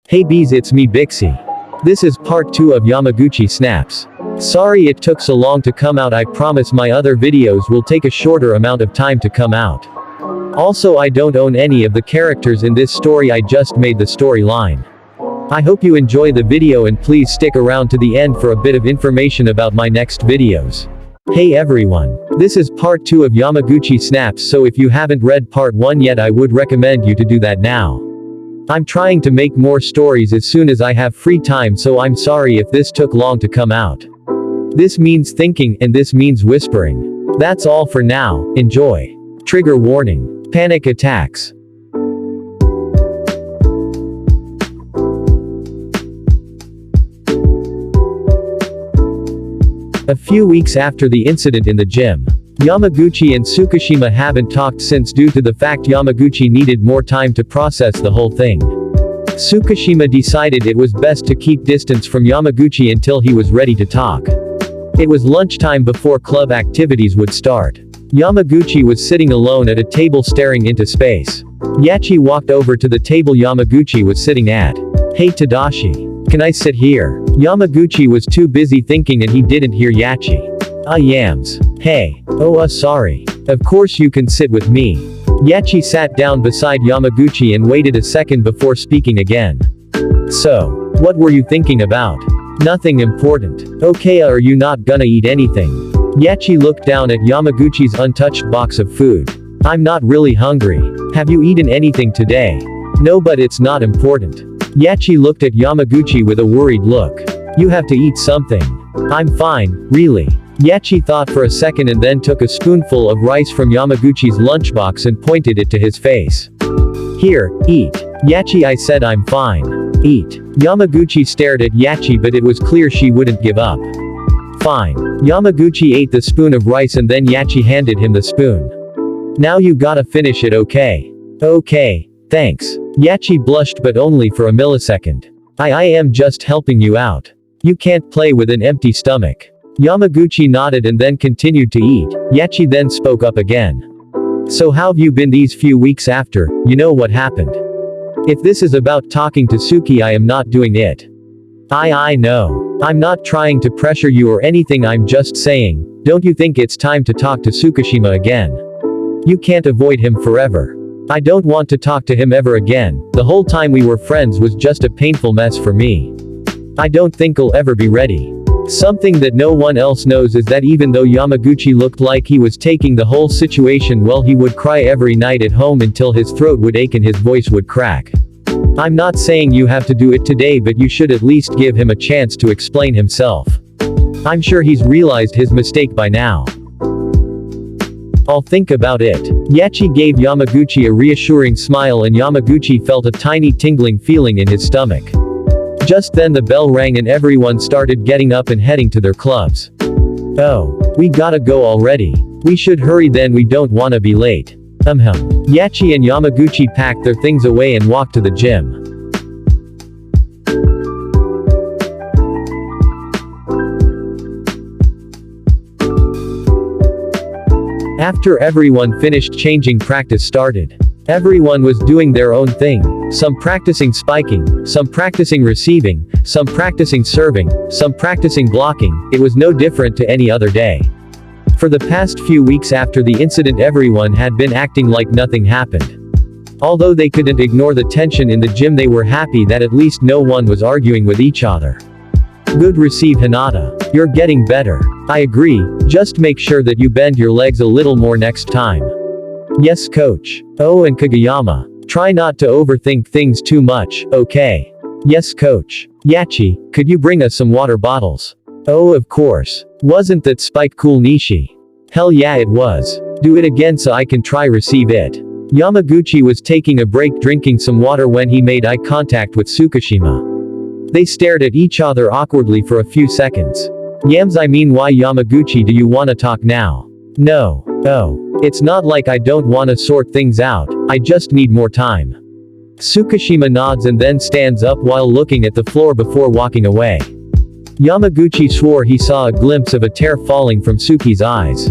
Hey bees, it's me Bixie. This is part 2 of Yamaguchi Snaps. Sorry it took so long to come out. I promise my other videos will take a shorter amount of time to come out. Also, I don't own any of the characters in this story, I just made the storyline. I hope you enjoy the video and please stick around to the end for a bit of information about my next videos. Hey everyone. This is part 2 of Yamaguchi Snaps, so if you haven't read part 1 yet, I would recommend you to do that now. I'm trying to make more stories as soon as I have free time, so I'm sorry if this took long to come out. This means thinking, and this means whispering. That's all for now, enjoy. Trigger warning. Panic attacks. A few weeks after the incident in the gym, Yamaguchi and Tsukishima haven't talked since due to the fact Yamaguchi needed more time to process the whole thing. Tsukishima decided it was best to keep distance from Yamaguchi until he was ready to talk. It was lunchtime before club activities would start. Yamaguchi was sitting alone at a table staring into space. Yachi walked over to the table Yamaguchi was sitting at. Hey Tadashi. Can I sit here? Yamaguchi was too busy thinking and he didn't hear Yachi. Yams. Hey. Oh sorry. Of course you can sit with me. Yachi sat down beside Yamaguchi and waited a second before speaking again. So, what were you thinking about? Nothing important. Okay, are you not gonna eat anything? Yachi looked down at Yamaguchi's untouched box of food. I'm not really hungry. Have you eaten anything today? No, but it's not important. Yachi looked at Yamaguchi with a worried look. You have to eat something. I'm fine, really. Yachi thought for a second and then took a spoonful of rice from Yamaguchi's lunchbox and pointed it to his face. Here, eat. Yachi, I said I'm fine. Eat. Yamaguchi stared at Yachi, but it was clear she wouldn't give up. Fine. Yamaguchi ate the spoon of rice and then Yachi handed him the spoon. Now you gotta finish it, okay? Okay, thanks. Yachi blushed, but only for a millisecond. I am just helping you out. You can't play with an empty stomach. Yamaguchi nodded and then continued to eat. Yachi then spoke up again. So how've you been these few weeks after, you know what happened? If this is about talking to Suki, I am not doing it. I know. I'm not trying to pressure you or anything, I'm just saying, don't you think it's time to talk to Tsukishima again? You can't avoid him forever. I don't want to talk to him ever again. The whole time we were friends was just a painful mess for me. I don't think I'll ever be ready. Something that no one else knows is that even though Yamaguchi looked like he was taking the whole situation well, he would cry every night at home until his throat would ache and his voice would crack. I'm not saying you have to do it today, but you should at least give him a chance to explain himself. I'm sure he's realized his mistake by now. I'll think about it. Yachi gave Yamaguchi a reassuring smile and Yamaguchi felt a tiny tingling feeling in his stomach. Just then the bell rang and everyone started getting up and heading to their clubs. Oh, we gotta go already. We should hurry then, we don't wanna be late. Yachi and Yamaguchi packed their things away and walked to the gym. After everyone finished changing, practice started. Everyone was doing their own thing. Some practicing spiking, some practicing receiving, some practicing serving, some practicing blocking. It was no different to any other day. For the past few weeks after the incident, everyone had been acting like nothing happened. Although they couldn't ignore the tension in the gym, they were happy that at least no one was arguing with each other. Good receive, Hinata. You're getting better. I agree, just make sure that you bend your legs a little more next time. Yes coach. Oh, and Kageyama. Try not to overthink things too much, okay? Yes coach. Yachi, could you bring us some water bottles? Oh, of course. Wasn't that spike cool, Nishi? Hell yeah it was. Do it again so I can try receive it. Yamaguchi was taking a break drinking some water when he made eye contact with Tsukishima. They stared at each other awkwardly for a few seconds. Yams, I mean, why Yamaguchi do you wanna talk now? No. Oh. It's not like I don't wanna sort things out, I just need more time. Tsukishima nods and then stands up while looking at the floor before walking away. Yamaguchi swore he saw a glimpse of a tear falling from Suki's eyes.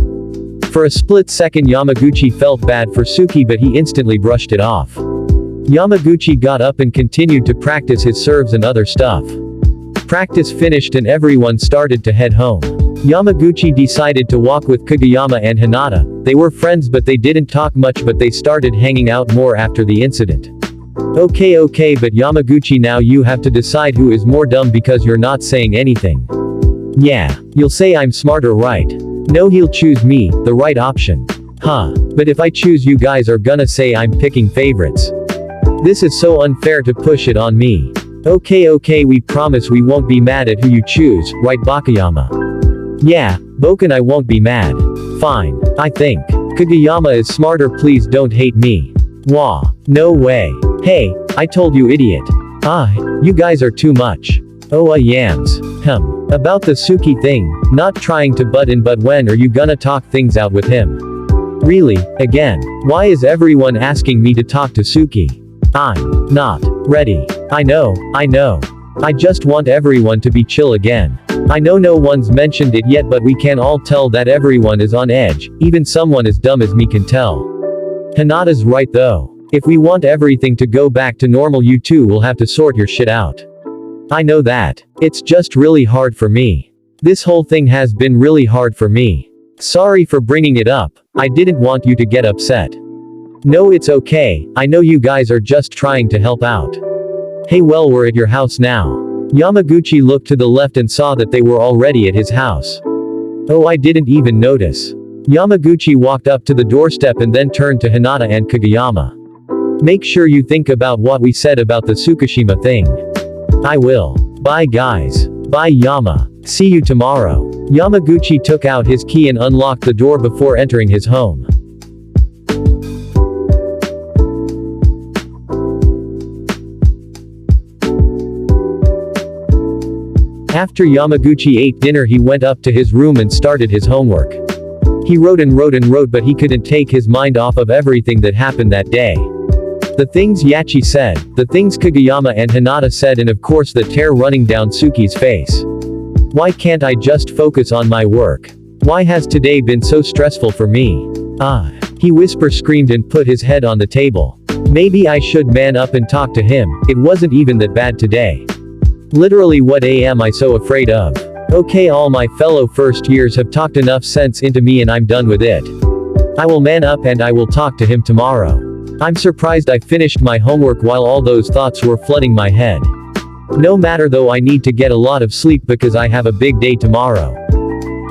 For a split second Yamaguchi felt bad for Suki, but he instantly brushed it off. Yamaguchi got up and continued to practice his serves and other stuff. Practice finished and everyone started to head home. Yamaguchi decided to walk with Tsukiyama and Hinata. They were friends but they didn't talk much, but they started hanging out more after the incident. Okay, but Yamaguchi, now you have to decide who is more dumb because you're not saying anything. Yeah, you'll say I'm smarter, right? No, he'll choose me, the right option. Huh. But if I choose, you guys are gonna say I'm picking favorites. This is so unfair to push it on me. Okay, we promise we won't be mad at who you choose, right Bakayama? Yeah, Boken, I won't be mad. Fine, I think Tsukiyama is smarter, please don't hate me. Wah. No way. Hey, I told you, idiot. You guys are too much. Yams. About the Suki thing, not trying to butt in, but when are you gonna talk things out with him? Really, again? Why is everyone asking me to talk to Suki? I'm not ready. I know. I just want everyone to be chill again. I know no one's mentioned it yet, but we can all tell that everyone is on edge, even someone as dumb as me can tell. Hinata's right though. If we want everything to go back to normal, you two will have to sort your shit out. I know that. It's just really hard for me. This whole thing has been really hard for me. Sorry for bringing it up. I didn't want you to get upset. No, it's okay. I know you guys are just trying to help out. Hey, well, we're at your house now. Yamaguchi looked to the left and saw that they were already at his house. Oh, I didn't even notice. Yamaguchi walked up to the doorstep and then turned to Hinata and Tsukiyama. Make sure you think about what we said about the Tsukishima thing. I will. Bye guys. Bye Yama. See you tomorrow. Yamaguchi took out his key and unlocked the door before entering his home. After Yamaguchi ate dinner, he went up to his room and started his homework. He wrote and wrote, but he couldn't take his mind off of everything that happened that day. The things Yachi said, the things Tsukiyama and Hinata said, and of course the tear running down Suki's face. Why can't I just focus on my work? Why has today been so stressful for me? He screamed and put his head on the table. Maybe I should man up and talk to him. It wasn't even that bad today. Literally, what am I so afraid of? Okay, all my fellow first years have talked enough sense into me and I'm done with it. I will man up and I will talk to him tomorrow. I'm surprised I finished my homework while all those thoughts were flooding my head. No matter though, I need to get a lot of sleep because I have a big day tomorrow.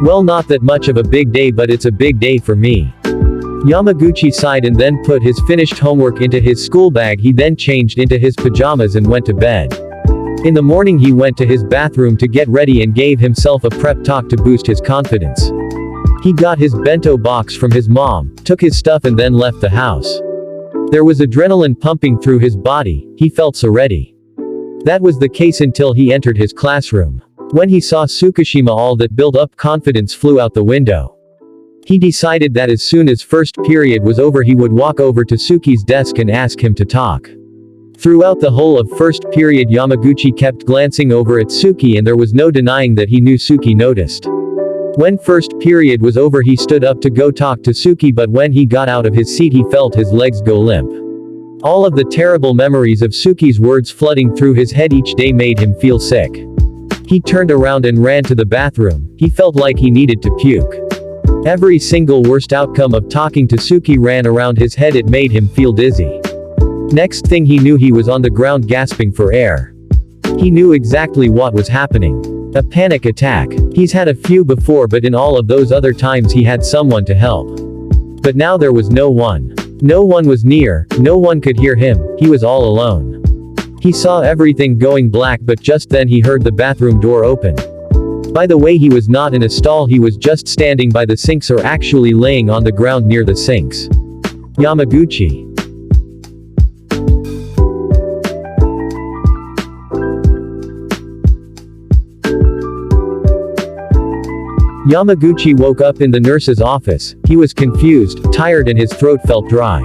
Well, not that much of a big day, but it's a big day for me. Yamaguchi sighed and then put his finished homework into his school bag. He then changed into his pajamas and went to bed. In the morning he went to his bathroom to get ready and gave himself a prep talk to boost his confidence. He got his bento box from his mom, took his stuff and then left the house. There was adrenaline pumping through his body, he felt so ready. That was the case until he entered his classroom. When he saw Tsukishima, all that built up confidence flew out the window. He decided that as soon as first period was over he would walk over to Suki's desk and ask him to talk. Throughout the whole of first period Yamaguchi kept glancing over at Suki and there was no denying that he knew Suki noticed. When first period was over he stood up to go talk to Suki, but when he got out of his seat he felt his legs go limp. All of the terrible memories of Suki's words flooding through his head each day made him feel sick. He turned around and ran to the bathroom. He felt like he needed to puke. Every single worst outcome of talking to Suki ran around his head. It made him feel dizzy. Next thing he knew he was on the ground gasping for air. He knew exactly what was happening. A panic attack. He's had a few before, but in all of those other times he had someone to help. But now there was no one. No one was near, no one could hear him, he was all alone. He saw everything going black, but just then he heard the bathroom door open. By the way, he was not in a stall, he was just standing by the sinks, or actually laying on the ground near the sinks. Yamaguchi. Yamaguchi woke up in the nurse's office. He was confused, tired, and his throat felt dry.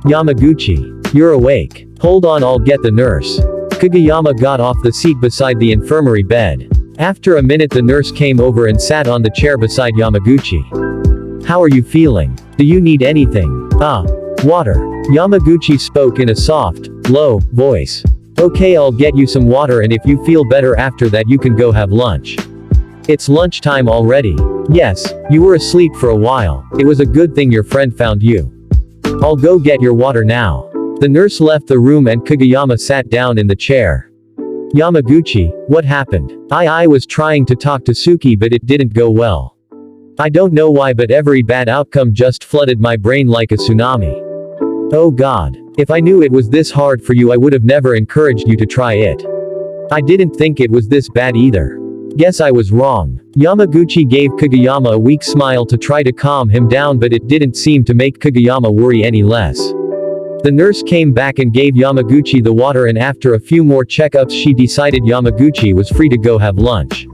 Yamaguchi. You're awake. Hold on, I'll get the nurse. Tsukiyama got off the seat beside the infirmary bed. After a minute the nurse came over and sat on the chair beside Yamaguchi. How are you feeling? Do you need anything? Water. Yamaguchi spoke in a soft, low voice. Okay, I'll get you some water, and if you feel better after that you can go have lunch. It's lunchtime already. Yes, you were asleep for a while. It was a good thing your friend found you. I'll go get your water now. The nurse left the room and Tsukiyama sat down in the chair. Yamaguchi, what happened? I was trying to talk to Suki but it didn't go well. I don't know why but every bad outcome just flooded my brain like a tsunami. Oh god. If I knew it was this hard for you I would have never encouraged you to try it. I didn't think it was this bad either. Guess I was wrong. Yamaguchi gave Tsukiyama a weak smile to try to calm him down but it didn't seem to make Tsukiyama worry any less. The nurse came back and gave Yamaguchi the water and after a few more checkups she decided Yamaguchi was free to go have lunch.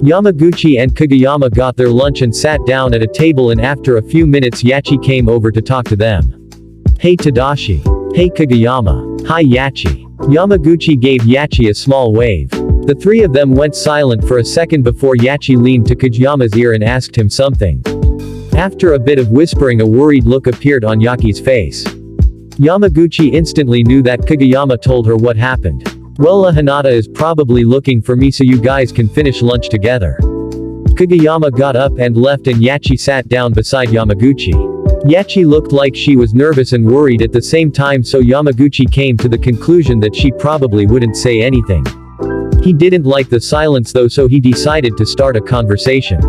Yamaguchi and Tsukiyama got their lunch and sat down at a table and after a few minutes Yachi came over to talk to them. Hey Tadashi. Hey Tsukiyama. Hi Yachi. Yamaguchi gave Yachi a small wave. The three of them went silent for a second before Yachi leaned to Tsukiyama's ear and asked him something. After a bit of whispering a worried look appeared on Yachi's face. Yamaguchi instantly knew that Tsukiyama told her what happened. Well, Hinata is probably looking for me so you guys can finish lunch together. Tsukiyama got up and left and Yachi sat down beside Yamaguchi. Yachi looked like she was nervous and worried at the same time so Yamaguchi came to the conclusion that she probably wouldn't say anything. He didn't like the silence though so he decided to start a conversation.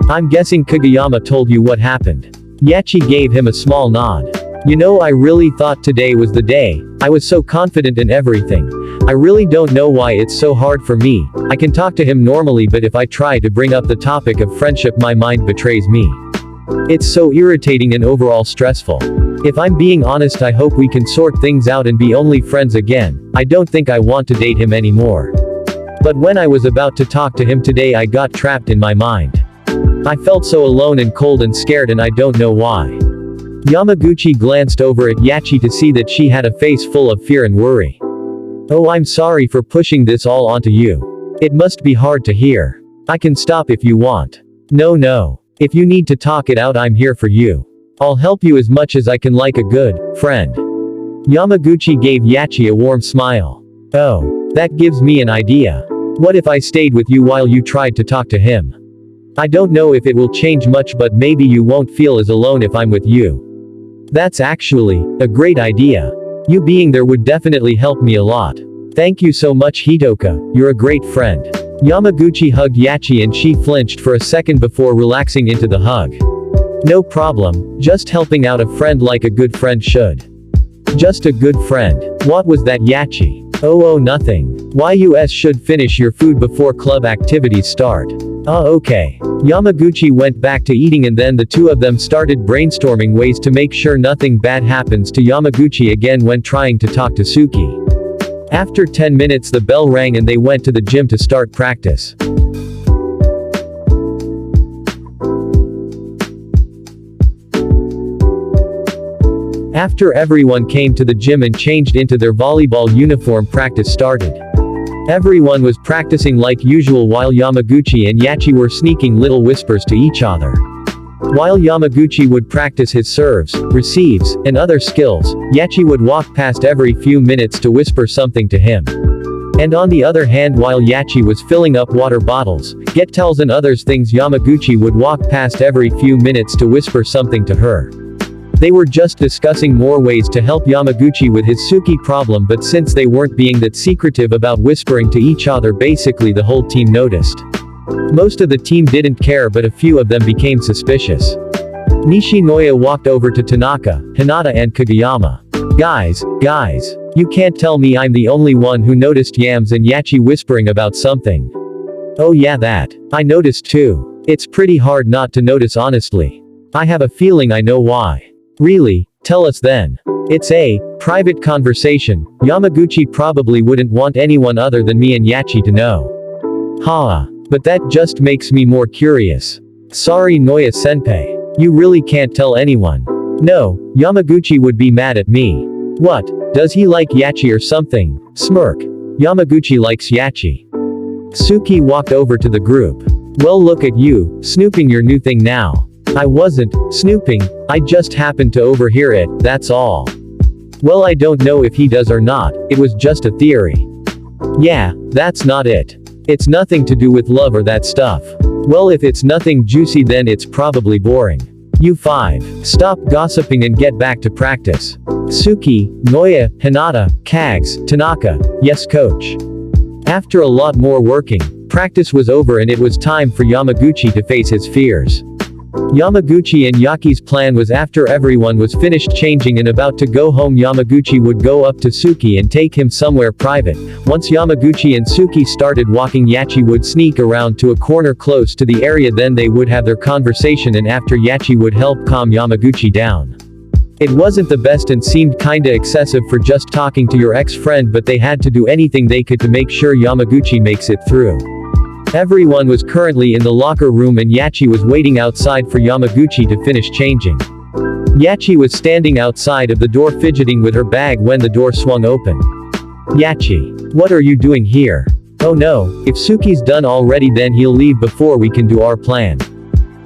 I'm guessing Tsukiyama told you what happened. Yachi gave him a small nod. You know I really thought today was the day. I was so confident in everything. I really don't know why it's so hard for me. I can talk to him normally but if I try to bring up the topic of friendship my mind betrays me. It's so irritating and overall stressful. If I'm being honest I hope we can sort things out and be only friends again. I don't think I want to date him anymore. But when I was about to talk to him today I got trapped in my mind. I felt so alone and cold and scared and I don't know why. Yamaguchi glanced over at Yachi to see that she had a face full of fear and worry. Oh, I'm sorry for pushing this all onto you. It must be hard to hear. I can stop if you want. No. If you need to talk it out I'm here for you. I'll help you as much as I can like a good friend. Yamaguchi gave Yachi a warm smile. Oh, that gives me an idea. What if I stayed with you while you tried to talk to him? I don't know if it will change much but maybe you won't feel as alone if I'm with you. That's actually a great idea. You being there would definitely help me a lot. Thank you so much Hitoka, you're a great friend. Yamaguchi hugged Yachi and she flinched for a second before relaxing into the hug. No problem, just helping out a friend like a good friend should. Just a good friend. What was that Yachi? Oh nothing. YUS should finish your food before club activities start. Okay. Yamaguchi went back to eating and then the two of them started brainstorming ways to make sure nothing bad happens to Yamaguchi again when trying to talk to Suki. After 10 minutes the bell rang and they went to the gym to start practice. After everyone came to the gym and changed into their volleyball uniform practice started. Everyone was practicing like usual while Yamaguchi and Yachi were sneaking little whispers to each other. While Yamaguchi would practice his serves, receives, and other skills, Yachi would walk past every few minutes to whisper something to him. And on the other hand while Yachi was filling up water bottles, get towels and others things Yamaguchi would walk past every few minutes to whisper something to her. They were just discussing more ways to help Yamaguchi with his Suki problem but since they weren't being that secretive about whispering to each other basically the whole team noticed. Most of the team didn't care but a few of them became suspicious. Nishinoya walked over to Tanaka, Hinata and Tsukiyama. Guys, you can't tell me I'm the only one who noticed Yams and Yachi whispering about something. Oh yeah that. I noticed too. It's pretty hard not to notice honestly. I have a feeling I know why. Really? Tell us then. It's a private conversation. Yamaguchi probably wouldn't want anyone other than me and Yachi to know. But that just makes me more curious. Sorry Noya senpai. You really can't tell anyone. No, Yamaguchi would be mad at me. What? Does he like Yachi or something? Smirk. Yamaguchi likes Yachi. Suki walked over to the group. Well look at you, snooping your new thing now. I wasn't snooping, I just happened to overhear it, that's all. Well, I don't know if he does or not, it was just a theory. Yeah, that's not it. It's nothing to do with love or that stuff. Well, if it's nothing juicy then it's probably boring. You 5. Stop gossiping and get back to practice. Suki, Noya, Hinata, Kags, Tanaka, yes coach. After a lot more working, practice was over and it was time for Yamaguchi to face his fears. Yamaguchi and Yachi's plan was after everyone was finished changing and about to go home, Yamaguchi would go up to Suki and take him somewhere private. Once Yamaguchi and Suki started walking, Yachi would sneak around to a corner close to the area, then they would have their conversation and after Yachi would help calm Yamaguchi down. It wasn't the best and seemed kinda excessive for just talking to your ex-friend, but they had to do anything they could to make sure Yamaguchi makes it through. Everyone was currently in the locker room and Yachi was waiting outside for Yamaguchi to finish changing. Yachi was standing outside of the door fidgeting with her bag when the door swung open. Yachi, what are you doing here? Oh no, if Suki's done already then he'll leave before we can do our plan.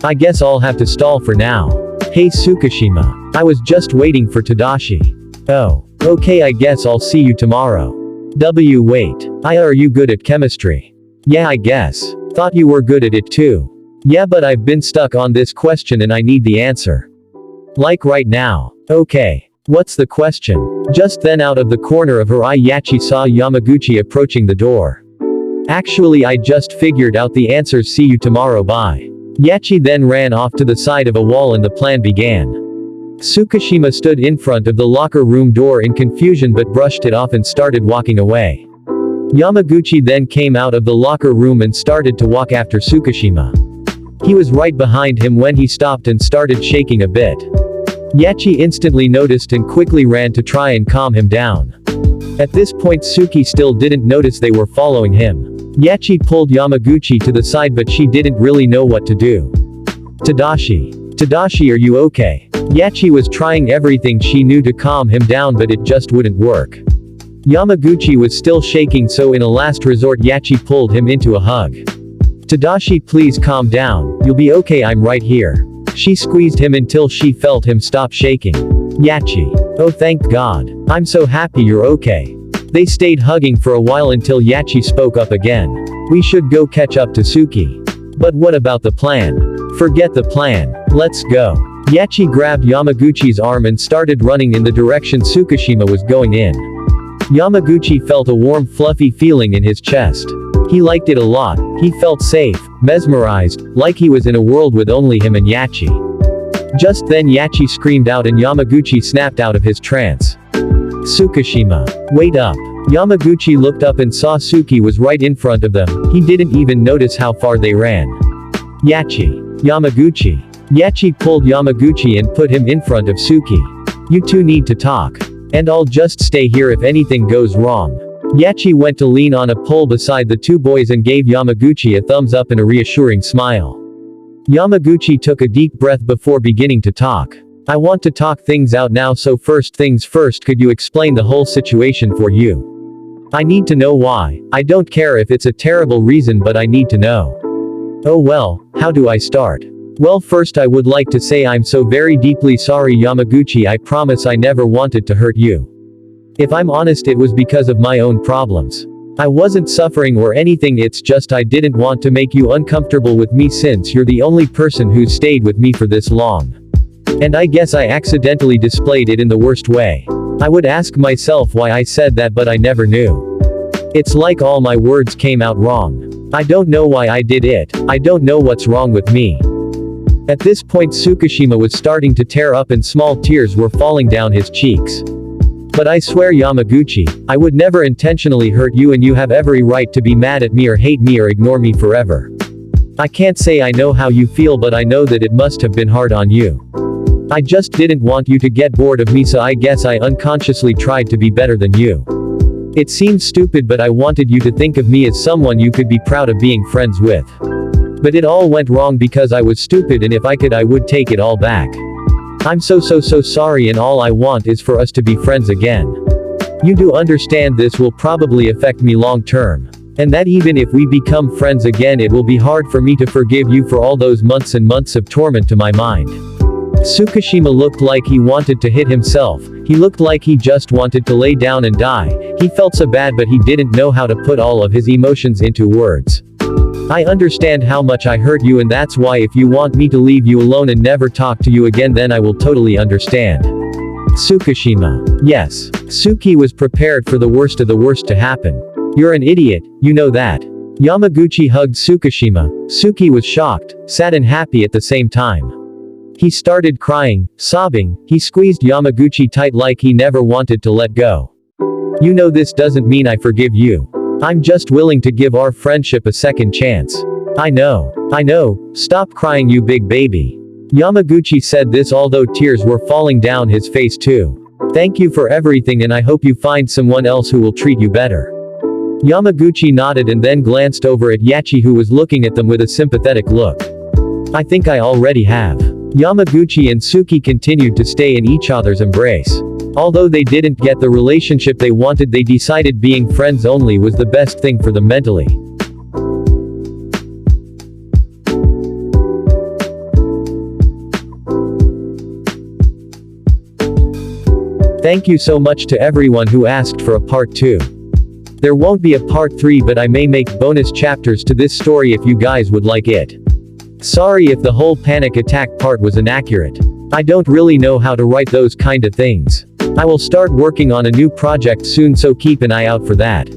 I guess I'll have to stall for now. Hey Tsukishima, I was just waiting for Tadashi. Oh, okay, I guess I'll see you tomorrow. Wait. Are you good at chemistry? Yeah, I guess. Thought you were good at it too. Yeah, but I've been stuck on this question and I need the answer. Like right now. Okay. What's the question? Just then out of the corner of her eye Yachi saw Yamaguchi approaching the door. Actually, I just figured out the answers, see you tomorrow, bye. Yachi then ran off to the side of a wall and the plan began. Tsukishima stood in front of the locker room door in confusion but brushed it off and started walking away. Yamaguchi then came out of the locker room and started to walk after Tsukishima. He was right behind him when he stopped and started shaking a bit. Yachi instantly noticed and quickly ran to try and calm him down. At this point Suki still didn't notice they were following him. Yachi pulled Yamaguchi to the side but she didn't really know what to do. Tadashi, are you okay? Yachi was trying everything she knew to calm him down but it just wouldn't work. Yamaguchi was still shaking, so in a last resort Yachi pulled him into a hug. Tadashi, please calm down, you'll be okay, I'm right here. She squeezed him until she felt him stop shaking. Yachi. Oh thank God. I'm so happy you're okay. They stayed hugging for a while until Yachi spoke up again. We should go catch up to Suki. But what about the plan? Forget the plan. Let's go. Yachi grabbed Yamaguchi's arm and started running in the direction Tsukishima was going in. Yamaguchi felt a warm fluffy feeling in his chest. He liked it a lot. He felt safe, mesmerized, like he was in a world with only him and Yachi. Just then Yachi screamed out and Yamaguchi snapped out of his trance. Tsukishima. Wait up. Yamaguchi looked up and saw Suki was right in front of them. He didn't even notice how far they ran. Yachi. Yamaguchi. Yachi pulled Yamaguchi and put him in front of Suki. You two need to talk. And I'll just stay here if anything goes wrong. Yachi went to lean on a pole beside the two boys and gave Yamaguchi a thumbs up and a reassuring smile. Yamaguchi took a deep breath before beginning to talk. I want to talk things out now, so first things first, could you explain the whole situation for you? I need to know why. I don't care if it's a terrible reason, but I need to know. Oh well, how do I start? Well, first I would like to say I'm so very deeply sorry Yamaguchi, I promise I never wanted to hurt you. If I'm honest, it was because of my own problems. I wasn't suffering or anything, it's just I didn't want to make you uncomfortable with me since you're the only person who's stayed with me for this long. And I guess I accidentally displayed it in the worst way. I would ask myself why I said that, but I never knew. It's like all my words came out wrong. I don't know why I did it. I don't know what's wrong with me. At this point Tsukishima was starting to tear up and small tears were falling down his cheeks. But I swear Yamaguchi, I would never intentionally hurt you and you have every right to be mad at me or hate me or ignore me forever. I can't say I know how you feel, but I know that it must have been hard on you. I just didn't want you to get bored of me, so I guess I unconsciously tried to be better than you. It seems stupid, but I wanted you to think of me as someone you could be proud of being friends with. But it all went wrong because I was stupid, and if I could I would take it all back. I'm so sorry, and all I want is for us to be friends again. You do understand this will probably affect me long term. And that even if we become friends again it will be hard for me to forgive you for all those months and months of torment to my mind. Tsukishima looked like he wanted to hit himself, he looked like he just wanted to lay down and die, he felt so bad but he didn't know how to put all of his emotions into words. I understand how much I hurt you and that's why if you want me to leave you alone and never talk to you again then I will totally understand. Tsukishima. Yes. Tsuki was prepared for the worst of the worst to happen. You're an idiot, you know that. Yamaguchi hugged Tsukishima. Tsuki was shocked, sad and happy at the same time. He started crying, sobbing, he squeezed Yamaguchi tight like he never wanted to let go. You know this doesn't mean I forgive you. I'm just willing to give our friendship a second chance. I know, stop crying you big baby. Yamaguchi said this although tears were falling down his face too. Thank you for everything and I hope you find someone else who will treat you better. Yamaguchi nodded and then glanced over at Yachi who was looking at them with a sympathetic look. I think I already have. Yamaguchi and Tsuki continued to stay in each other's embrace. Although they didn't get the relationship they wanted, they decided being friends only was the best thing for them mentally. Thank you so much to everyone who asked for a part 2. There won't be a part 3 but I may make bonus chapters to this story if you guys would like it. Sorry if the whole panic attack part was inaccurate. I don't really know how to write those kind of things. I will start working on a new project soon so keep an eye out for that.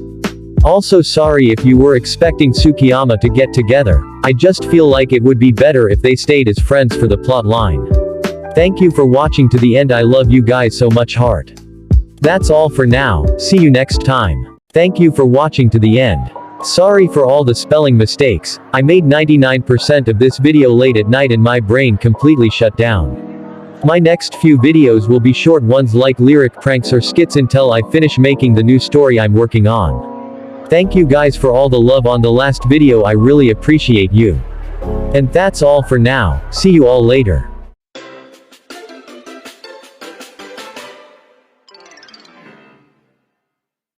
Also sorry if you were expecting Tsukiyama to get together, I just feel like it would be better if they stayed as friends for the plot line. Thank you for watching to the end, I love you guys so much heart. That's all for now, see you next time. Thank you for watching to the end. Sorry for all the spelling mistakes, I made 99% of this video late at night and my brain completely shut down. My next few videos will be short ones like lyric pranks or skits until I finish making the new story I'm working on. Thank you guys for all the love on the last video, I really appreciate you. And that's all for now, see you all later.